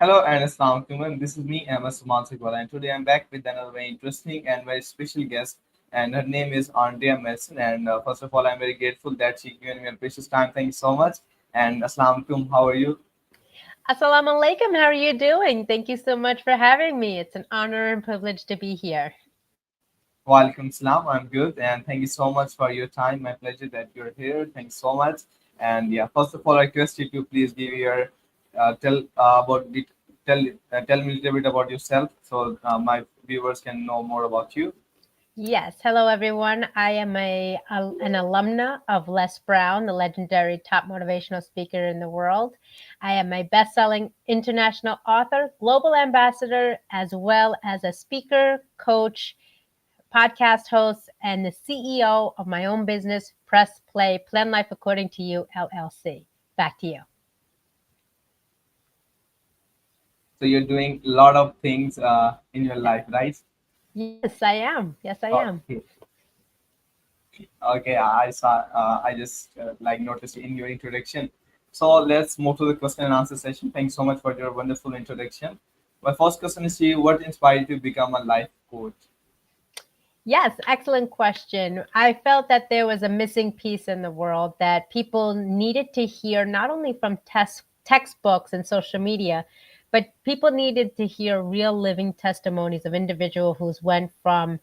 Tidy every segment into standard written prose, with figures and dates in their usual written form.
Hello and Assalamu alaikum. This is me, Ms. Mansikwala, and today I'm back with another very interesting and very special guest. And her name is Andrea Mason. And first of all, I'm very grateful that she gave me her precious time. Thank you so much. And Assalamu alaikum. How are you? Assalamu alaikum. How are you doing? Thank you so much for having me. It's an honor and privilege to be here. Walaikum salam. I'm good, and thank you so much for your time. My pleasure that you're here. Thanks so much. And yeah, first of all, I request you to please give your tell about the tell me a little bit about yourself, so my viewers can know more about you. Yes. Hello, everyone. I am an alumna of Les Brown, the legendary top motivational speaker in the world. I am a best-selling international author, global ambassador, as well as a speaker, coach, podcast host, and the CEO of my own business, Press Play, Plan Life According to You LLC. Back to you. So you're doing a lot of things in your life, right? Yes, I am. Yes, I am. Okay. Okay, I saw. I just like noticed in your introduction. So let's move to the question and answer session. Thanks so much for your wonderful introduction. My first question is to you: what inspired you to become a life coach? Yes, excellent question. I felt that there was a missing piece in the world that people needed to hear, not only from textbooks and social media, but people needed to hear real living testimonies of individuals who's went from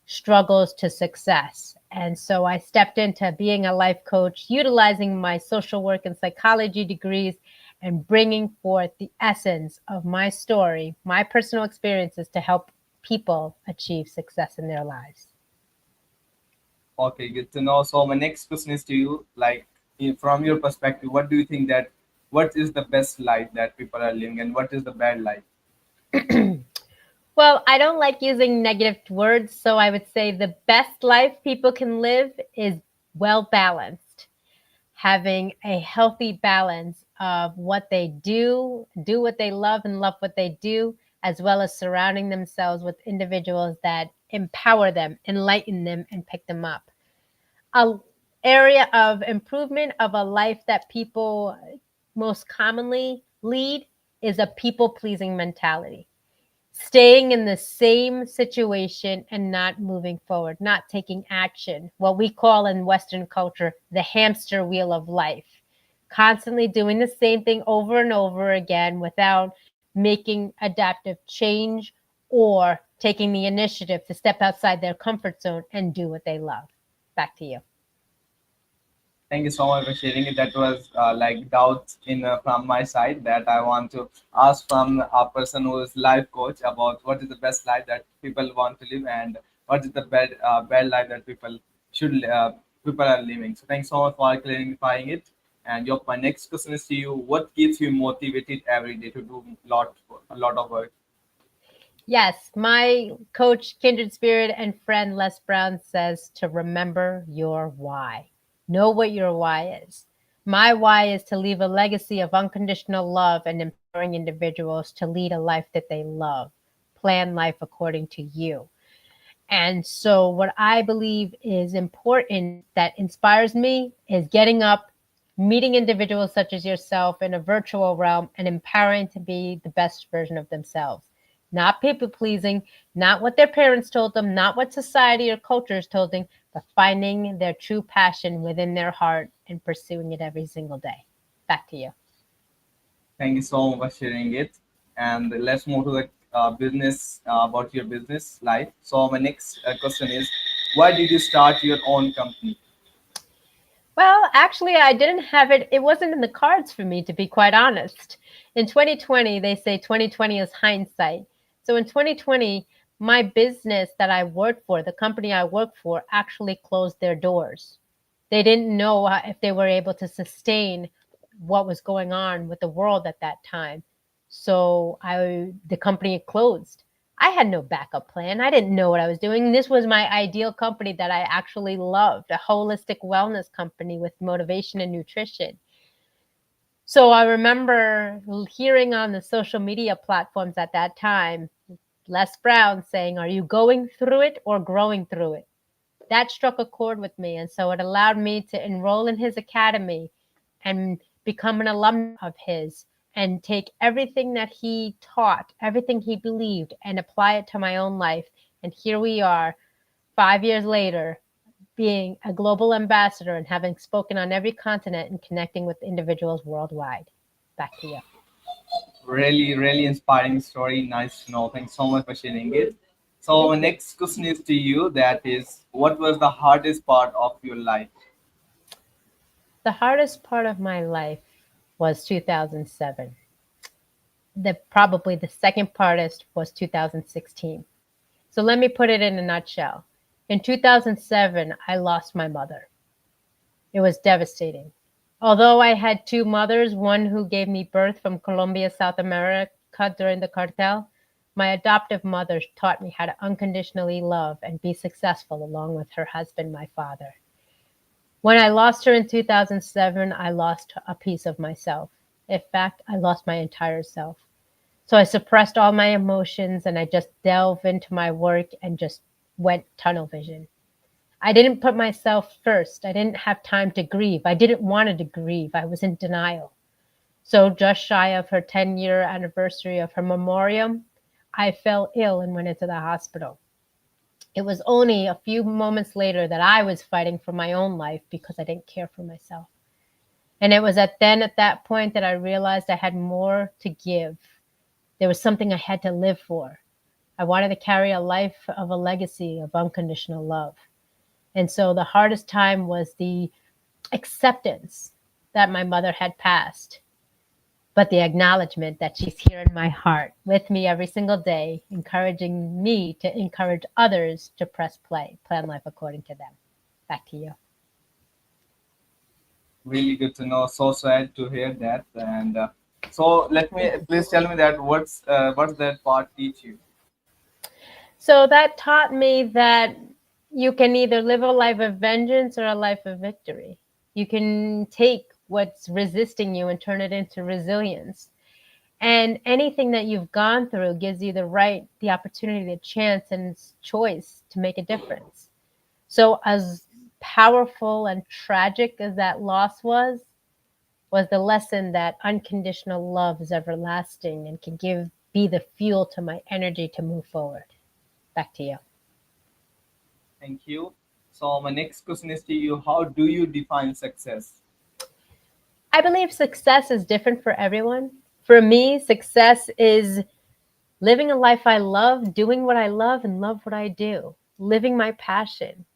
struggles to success. And so I stepped into being a life coach, utilizing my social work and psychology degrees and bringing forth the essence of my story, my personal experiences to help people achieve success in their lives. Okay, good to know. So my next question is to you: from your perspective, what do you think that what is the best life that people are living, and what is the bad life? Well, I don't like using negative words, so I would say the best life people can live is well balanced, having a healthy balance of what they do what they love, and love what they do, as well as surrounding themselves with individuals that empower them, enlighten them, and pick them up. A area of improvement of a life that people most commonly lead is a people pleasing mentality, staying in the same situation and not moving forward, not taking action, what we call in Western culture the hamster wheel of life, constantly doing the same thing over and over again without making adaptive change or taking the initiative to step outside their comfort zone and do what they love. Back to you. Thank you so much for sharing it. That was like doubts in from my side that I want to ask from a person who is life coach about what is the best life that people want to live and what is the bad life that people are living. So thanks so much for clarifying it. And my next question is to you: what keeps you motivated every day to do a lot of work? Yes, my coach, kindred spirit, and friend Les Brown says to remember your why. Know what your why is. My why is to leave a legacy of unconditional love and empowering individuals to lead a life that they love. Plan life according to you. And so, what I believe is important that inspires me is getting up, meeting individuals such as yourself in a virtual realm, and empowering to be the best version of themselves. Not people pleasing, not what their parents told them, not what society or culture has told them, but finding their true passion within their heart and pursuing it every single day. Back to you. Thank you so much for sharing it. And let's move to the business about your business life. So my next question is, why did you start your own company? Well, actually, I didn't have it. It wasn't in the cards for me, to be quite honest. In 2020, they say 2020 is hindsight. So in 2020, my business that I worked for, the company I worked for, actually closed their doors. They didn't know if they were able to sustain what was going on with the world at that time. So the company closed. I had no backup plan. I didn't know what I was doing. This was my ideal company that I actually loved, a holistic wellness company with motivation and nutrition. So I remember hearing on the social media platforms at that time, Les Brown saying, "Are you going through it or growing through it?" That struck a chord with me. And so it allowed me to enroll in his academy and become an alumna of his and take everything that he taught, everything he believed, and apply it to my own life. And here we are, 5 years later, being a global ambassador and having spoken on every continent and connecting with individuals worldwide. Back to you. Really, really inspiring story. Nice to know. Thanks so much for sharing it. So, Thank my you. next question is to you. That is, what was the hardest part of your life? The hardest part of my life was 2007. Probably the second hardest was 2016. So let me put it in a nutshell. In 2007, I lost my mother. It was devastating. Although I had two mothers, one who gave me birth from Colombia, South America during the cartel, my adoptive mother taught me how to unconditionally love and be successful along with her husband, my father. When I lost her in 2007, I lost a piece of myself. In fact, I lost my entire self. So I suppressed all my emotions and I just delved into my work and just went tunnel vision. I didn't put myself first. I didn't have time to grieve. I didn't want to grieve. I was in denial. So, just shy of her 10-year anniversary of her memoriam, I fell ill and went into the hospital. It was only a few moments later that I was fighting for my own life because I didn't care for myself. And it was at that point, that I realized I had more to give. There was something I had to live for. I wanted to carry a life of a legacy of unconditional love. And so the hardest time was the acceptance that my mother had passed, but the acknowledgement that she's here in my heart with me every single day, encouraging me to encourage others to press play, plan life according to them. Back to you. Really good to know. So sad to hear that. And so, let me please tell me that what's that part teach you? So that taught me that you can either live a life of vengeance or a life of victory. You can take what's resisting you and turn it into resilience. And anything that you've gone through gives you the opportunity, the chance, and choice to make a difference. So, as powerful and tragic as that loss was the lesson that unconditional love is everlasting and can be the fuel to my energy to move forward. Back to you. Thank you. So, my next question is to you. How do you define success? I believe success is different for everyone. For me, success is living a life I love, doing what I love, and love what I do, living my passion.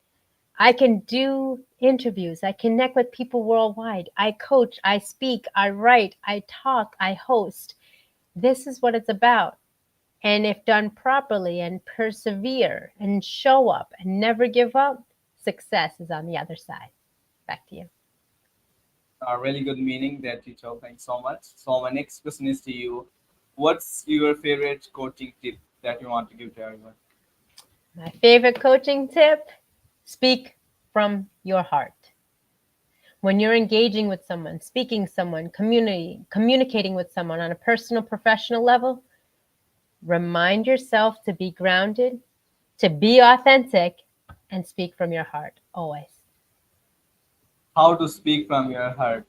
I can do interviews. I connect with people worldwide. I coach, I speak, I write, I talk, I host. This is what it's about. And if done properly and persevere and show up and never give up, success is on the other side. Back to you. Really good meaning that you told. Thanks so much. So, my next question is to you. What's your favorite coaching tip that you want to give to everyone? My favorite coaching tip: speak from your heart. When you're engaging with someone, speaking someone, communicating with someone on a personal, professional level, remind yourself to be grounded, to be authentic, and speak from your heart always. How to speak from your heart?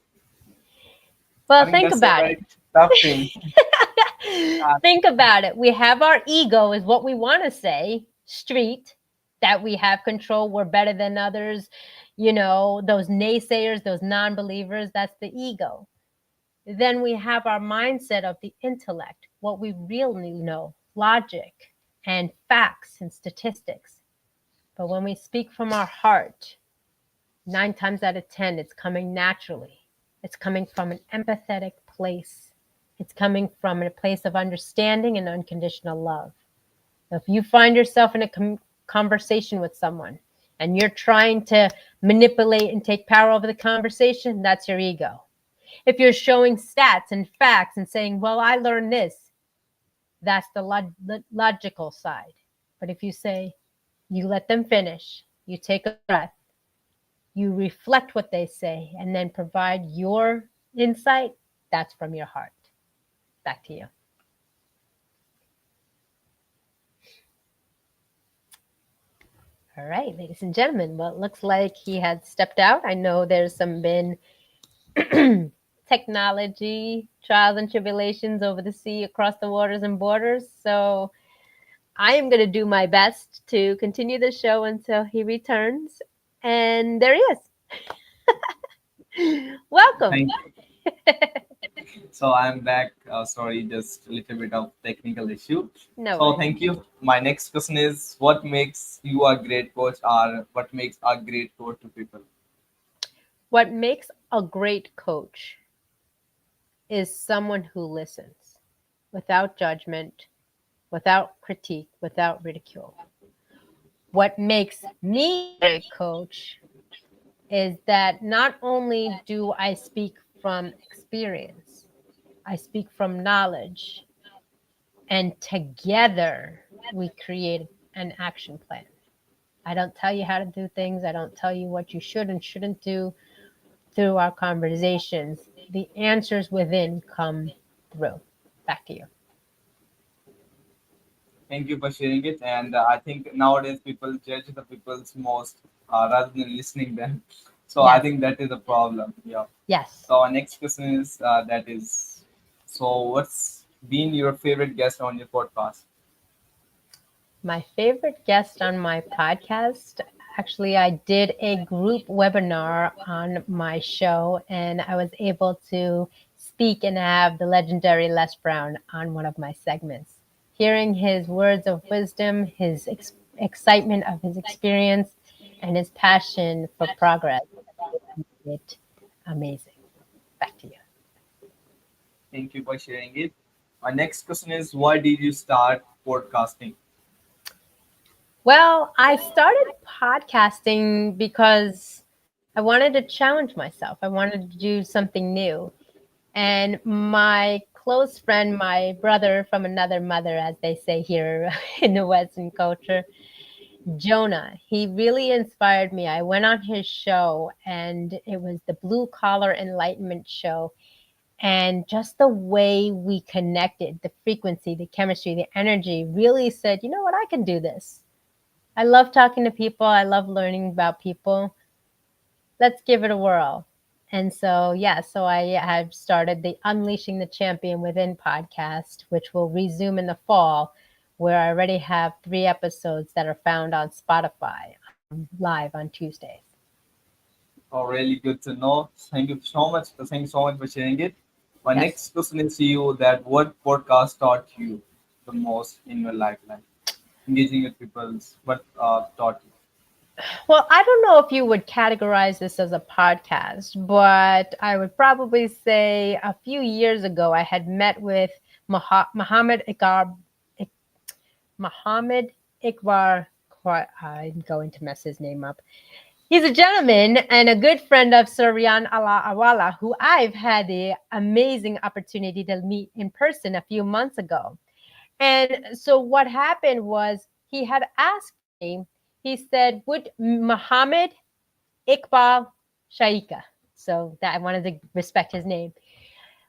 I Well, think think that's a about it. very tough thing. Think about it. We have our ego, is what we want to say, street, that we have control, we're better than others, those naysayers, those non believers, that's the ego. Then we have our mindset of the intellect, what we really know, logic and facts and statistics. But when we speak from our heart, 9 times out of 10, it's coming naturally. It's coming from an empathetic place. It's coming from a place of understanding and unconditional love. If you find yourself in a conversation with someone and you're trying to manipulate and take power over the conversation, that's your ego. If you're showing stats and facts and saying, well, I learned this, that's the logical side. But if you say, you let them finish, you take a breath, you reflect what they say, and then provide your insight, that's from your heart. Back to you. All right, ladies and gentlemen. Well, it looks like he had stepped out. I know there's some been technology, trials and tribulations over the sea, across the waters and borders. So I am going to do my best to continue the show until he returns. And there he is. Welcome. Thank you. So I'm back. Sorry, just a little bit of technical issue. No So worries. thank you. My next question is, what makes you a great coach, or what makes a great coach to people? What makes a great coach is someone who listens without judgment, without critique, without ridicule. What makes me a great coach is that not only do I speak from experience, I speak from knowledge, and together we create an action plan. I don't tell you how to do things, I don't tell you what you should and shouldn't do. Through our conversations, the answers within come through. Back to you. Thank you for sharing it. And I think nowadays people judge the people's most rather than listening them. So I Yes, think that is a problem. Yeah. yes. So our next question is that is, so what's been your favorite guest on your podcast? My favorite guest on my podcast, actually, I did a group webinar on my show, and I was able to speak and have the legendary Les Brown on one of my segments. Hearing his words of wisdom, his excitement of his experience, and his passion for progress made it amazing. Back to you. Thank you for sharing it. Our next question is, why did you start podcasting? Well, I started podcasting because I wanted to challenge myself. I wanted to do something new. And my close friend, my brother from another mother, as they say here in the Western culture, Jonah, he really inspired me. I went on his show, and it was the Blue Collar Enlightenment Show. And just the way we connected, the frequency, the chemistry, the energy really said, you know what, I can do this. I love talking to people. I love learning about people. Let's give it a whirl. And so, yeah, so I have started the Unleashing the Champion Within podcast, which will resume in the fall, where I already have 3 episodes that are found on Spotify live on Tuesdays. Oh, really good to know. Thank you so much. Thank you so much for sharing it. My Yes. next question is to you, that what podcast taught you the most in your life, like engaging with people, what taught you? Well, I don't know if you would categorize this as a podcast, but I would probably say a few years ago I had met with Muhammad Iqbal, Muhammad Iqbal. I'm going to mess his name up. He's a gentleman and a good friend of Suryan Allah Awala, who I've had the amazing opportunity to meet in person a few months ago. And so what happened was he had asked me, he said, would Muhammad Iqbal Shaika, so that I wanted to respect his name,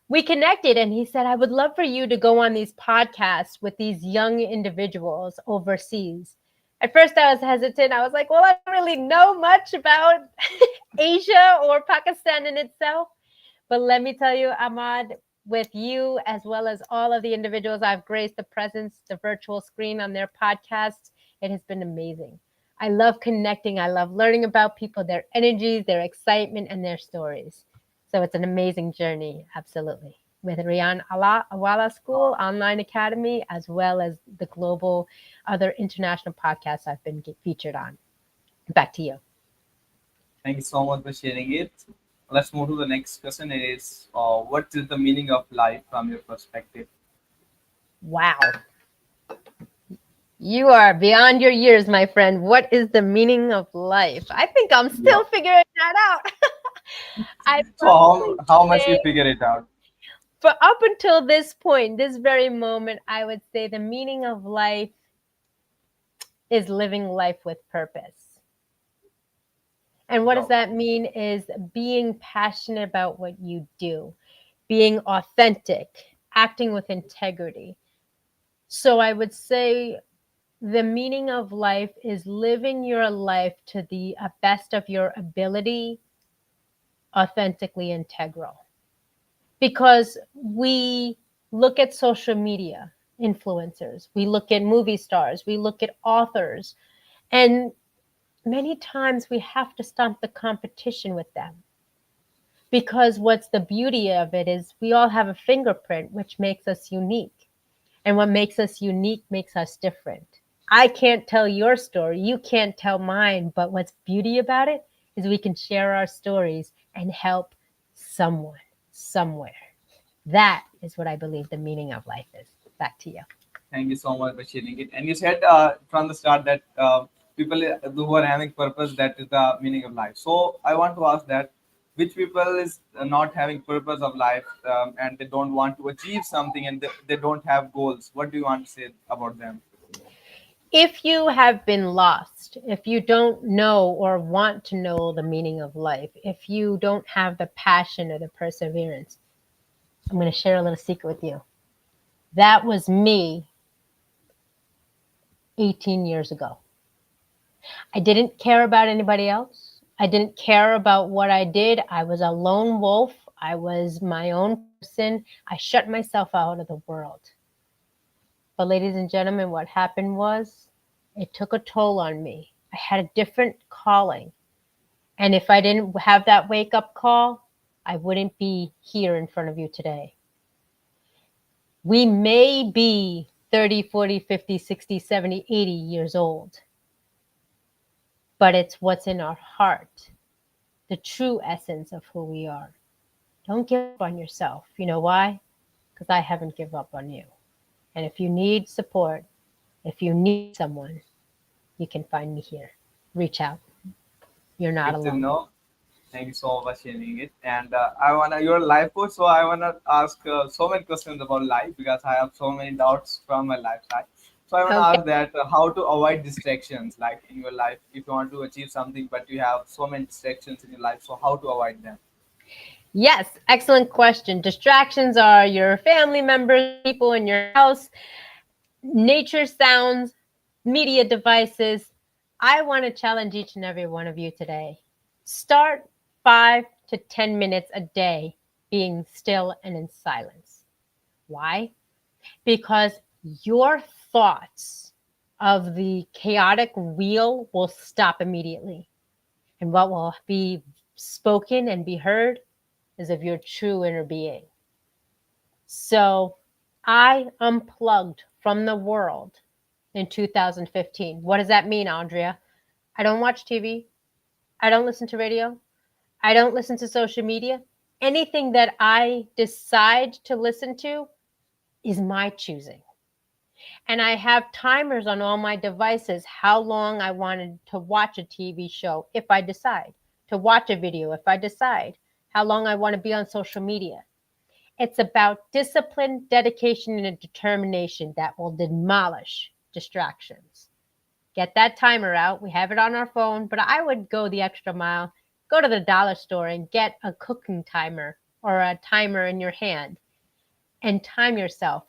we connected, and he said, I would love for you to go on these podcasts with these young individuals overseas. At first, I was hesitant. I was like, well, I don't really know much about Asia or Pakistan in itself. But let me tell you, Ahmad, with you as well as all of the individuals I've graced the presence, the virtual screen on their podcasts, it has been amazing. I love connecting. I love learning about people, their energies, their excitement, and their stories. So it's an amazing journey, absolutely. With Riyan Allah Awala School Online Academy, as well as the global other international podcasts I've been featured on. Back to you. Thank you so much for sharing it. Let's move to the next question. It is, what is the meaning of life from your perspective? Wow. You are beyond your years, my friend. What is the meaning of life? I think I'm Yeah. still figuring that out. I So probably how much you say, figure it out? for up until this point, this very moment, I would say the meaning of life is living life with purpose. And what does Yeah. that mean is being passionate about what you do, being authentic, acting with integrity. So I would say the meaning of life is living your life to the best of your ability, authentically integral. because we look at social media influencers, we look at movie stars, we look at authors, and many times we have to stop the competition with them. Because what's the beauty of it is we all have a fingerprint, which makes us unique. And what makes us unique makes us different. I can't tell your story, you can't tell mine, but what's beauty about it is we can share our stories and help someone somewhere. That is what I believe the meaning of life is. Back to you. Thank you so much for sharing it. And you said from the start that people who are having purpose, that is the meaning of life. So I want to ask that which people is not having purpose of life, and they don't want to achieve something, and they don't have goals. What do you want to say about them? If you have been lost, if you don't know or want to know the meaning of life, if you don't have the passion or the perseverance, I'm going to share a little secret with you. That was me 18 years ago. I didn't care about anybody else. I didn't care about what I did. I was a lone wolf. I was my own person. I shut myself out of the world. But, ladies and gentlemen, what happened was it took a toll on me. I had a different calling. And if I didn't have that wake up call, I wouldn't be here in front of you today. We may be 30, 40, 50, 60, 70, 80 years old, but it's what's in our heart, the true essence of who we are. Don't give up on yourself. You know why? Because I haven't given up on you. And if you need support, if you need someone, you can find me here. Reach out. You're not Good to alone. know. Thank you so much for sharing it. And I wanna you're a life coach, so I wanna ask so many questions about life because I have so many doubts from my lifestyle. So I wanna Okay. ask that how to avoid distractions, like in your life, if you want to achieve something, but you have so many distractions in your life. So how to avoid them? Yes, excellent question. Distractions are your family members, people in your house, nature sounds, media devices. I want to challenge each and every one of you today. Start 5 to 10 minutes a day being still and in silence. Why? Because your thoughts of the chaotic wheel will stop immediately. And what will be spoken and be heard is of your true inner being. So I unplugged from the world in 2015. What does that mean, Andrea? I don't watch TV. I don't listen to radio. I don't listen to social media. Anything that I decide to listen to is my choosing. And I have timers on all my devices how long I wanted to watch a TV show if I decide, to watch a video if I decide, how long I want to be on social media. It's about discipline, dedication, and a determination that will demolish distractions. Get that timer out. We have it on our phone, but I would go the extra mile. Go to the dollar store and get a cooking timer or a timer in your hand and time yourself.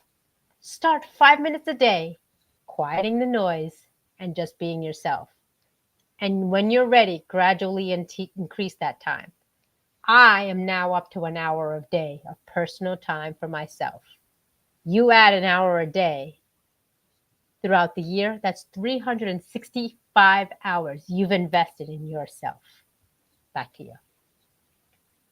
Start 5 minutes a day, quieting the noise and just being yourself. And when you're ready, gradually increase that time. I am now up to an hour a day of personal time for myself. You add an hour a day throughout the year, that's 365 hours you've invested in yourself. Back to you.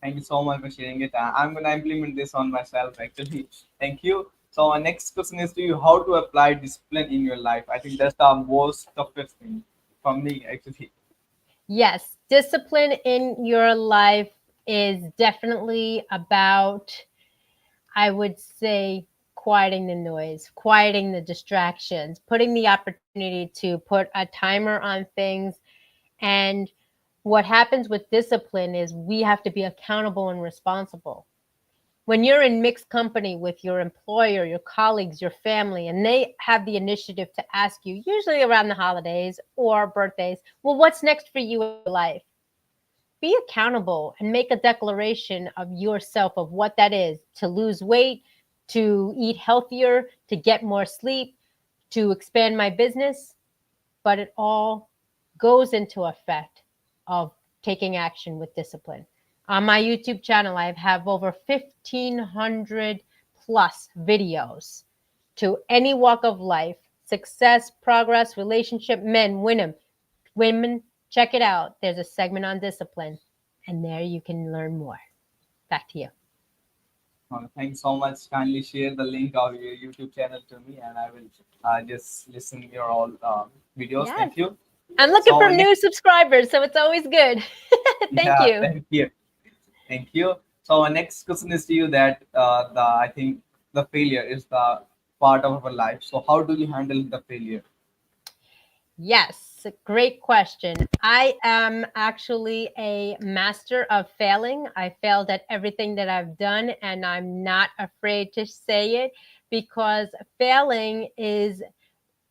Thank you so much for sharing it. I'm gonna implement this on myself actually. Thank you. So my next question is to you: how to apply discipline in your life? I think that's the most toughest thing for me actually. Yes, discipline in your life is definitely about, I would say, quieting the noise, quieting the distractions, putting the opportunity to put a timer on things. And what happens with discipline is we have to be accountable and responsible. When you're in mixed company with your employer, your colleagues, your family, and they have the initiative to ask you, usually around the holidays or birthdays, well, what's next for you in your life? Be accountable and make a declaration of yourself of what that is: to lose weight, to eat healthier, to get more sleep, to expand my business. But it all goes into effect of taking action with discipline. On my YouTube channel, I have over 1,500 plus videos to any walk of life, success, progress, relationship, men, women. Check it out. There's a segment on discipline, and there you can learn more. Back to you. Thanks so much. Kindly share the link of your YouTube channel to me, and I will just listen your all videos. Yes. Thank you. I'm looking So for our next, new subscribers, so it's always good. Thank yeah, you. thank you, thank you. So our next question is to you that the I think the failure is the part of our life. So how do you handle the failure? Yes, great question. I am actually a master of failing. I failed at everything that I've done, and I'm not afraid to say it because failing is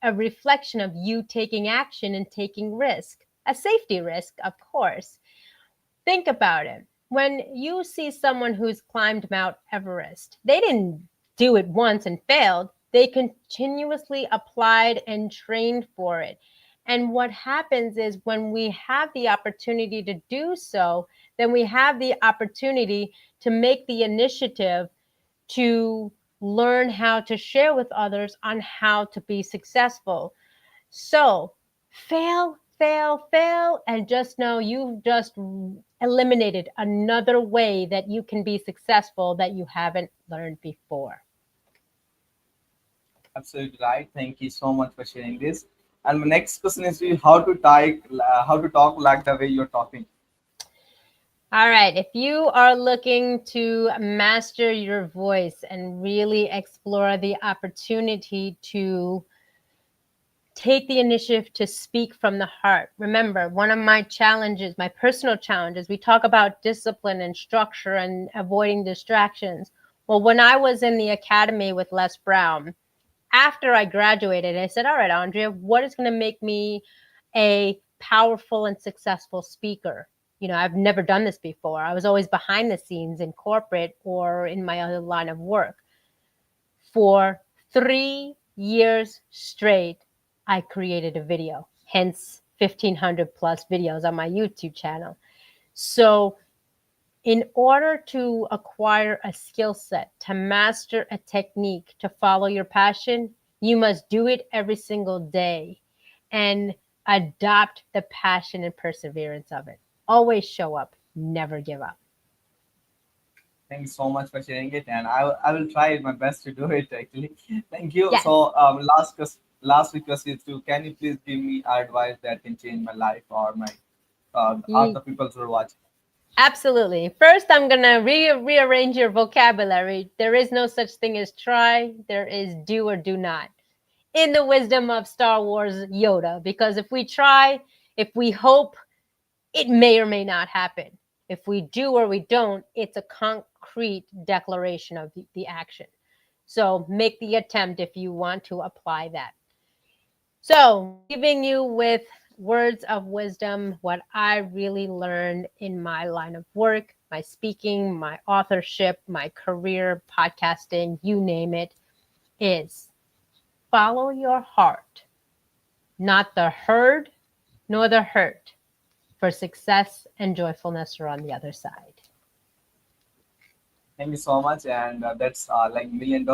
a reflection of you taking action and taking risk, a safety risk, of course. Think about it. When you see someone who's climbed Mount Everest, they didn't do it once and failed. They continuously applied and trained for it. And what happens is when we have the opportunity to do so, then we have the opportunity to make the initiative to learn how to share with others on how to be successful. So fail, fail, fail, and just know you've just eliminated another way that you can be successful that you haven't learned before. Absolutely right. Thank you so much for sharing this. And my next question is to you, how to talk like the way you're talking. All right, if you are looking to master your voice and really explore the opportunity to take the initiative to speak from the heart. Remember, one of my challenges, my personal challenges, we talk about discipline and structure and avoiding distractions. Well, when I was in the academy with Les Brown, after I graduated, I said, all right, Andrea, what is going to make me a powerful and successful speaker? You know, I've never done this before. I was always behind the scenes in corporate or in my other line of work. For 3 years straight, I created a video, hence 1,500 plus videos on my YouTube channel. So, in order to acquire a skill set, to master a technique, to follow your passion, you must do it every single day and adopt the passion and perseverance of it. Always show up, never give up. Thanks so much for sharing it, and I will try my best to do it actually. Thank you. Yes, So last request is to can you please give me advice that can change my life or my or the people who are watching. absolutely. First, I'm going to rearrange your vocabulary. There is no such thing as try, there is do or do not. In the wisdom of Star Wars Yoda, because if we try, if we hope, it may or may not happen. If we do or we don't, it's a concrete declaration of the action. So make the attempt if you want to apply that. So, leaving you with words of wisdom, what I really learned in my line of work, my speaking, my authorship, my career, podcasting, you name it, is follow your heart, not the herd nor the hurt, for success and joyfulness are on the other side. Thank you so much, and that's like $1 million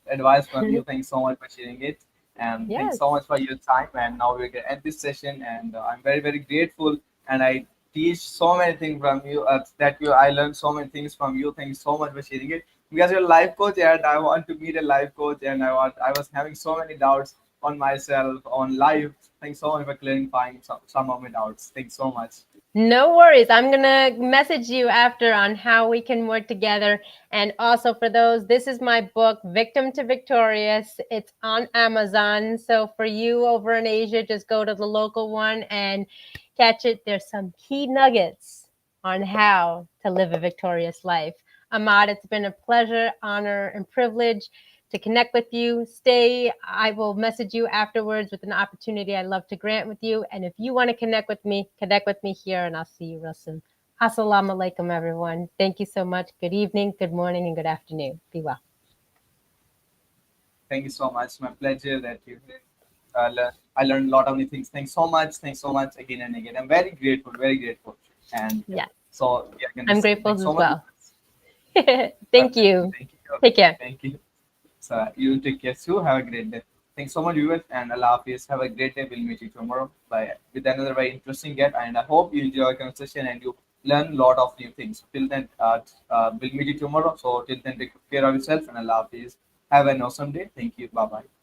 advice from you. Thanks so much for sharing it, and thanks so Yes. much for your time. And now we're gonna end this session, and I'm very grateful. And I teach so many things from you. I learned so many things from you. Thanks so much for sharing it. Because you're a life coach, and I want to meet a life coach, and I was having so many doubts on myself on life. Thanks so much for clarifying some of my doubts. Thanks so much. No worries. I'm going to message you after on how we can work together. And also for those, this is my book, Victim to Victorious. It's on Amazon. So for you over in Asia, just go to the local one and catch it. There's some key nuggets on how to live a victorious life. Ahmad, it's been a pleasure, honor, and privilege to connect with you. Stay. I will message you afterwards with an opportunity I'd love to grant with you. And if you want to connect with me here, and I'll see you real soon. Assalamu alaikum, everyone. Thank you so much. Good evening, good morning, and good afternoon. Be well. Thank you so much. My pleasure that you I learned a lot of new things. Thanks so much. Thanks so much again and again. I'm very grateful, very grateful. And yeah, Yes. So we are gonna I'm see. grateful Thanks so as much. well. Thank Perfect. you. Thank you. Take care. Thank you. So you take care too. Have a great day. Thanks so much, viewers, and Allah Hafiz. Have a great day. We'll meet you tomorrow by with another very interesting guest. And I hope you enjoy our conversation and you learn a lot of new things. Till then, we'll meet you tomorrow. So till then, take care of yourself and Allah Hafiz. Have an awesome day. Thank you. Bye bye.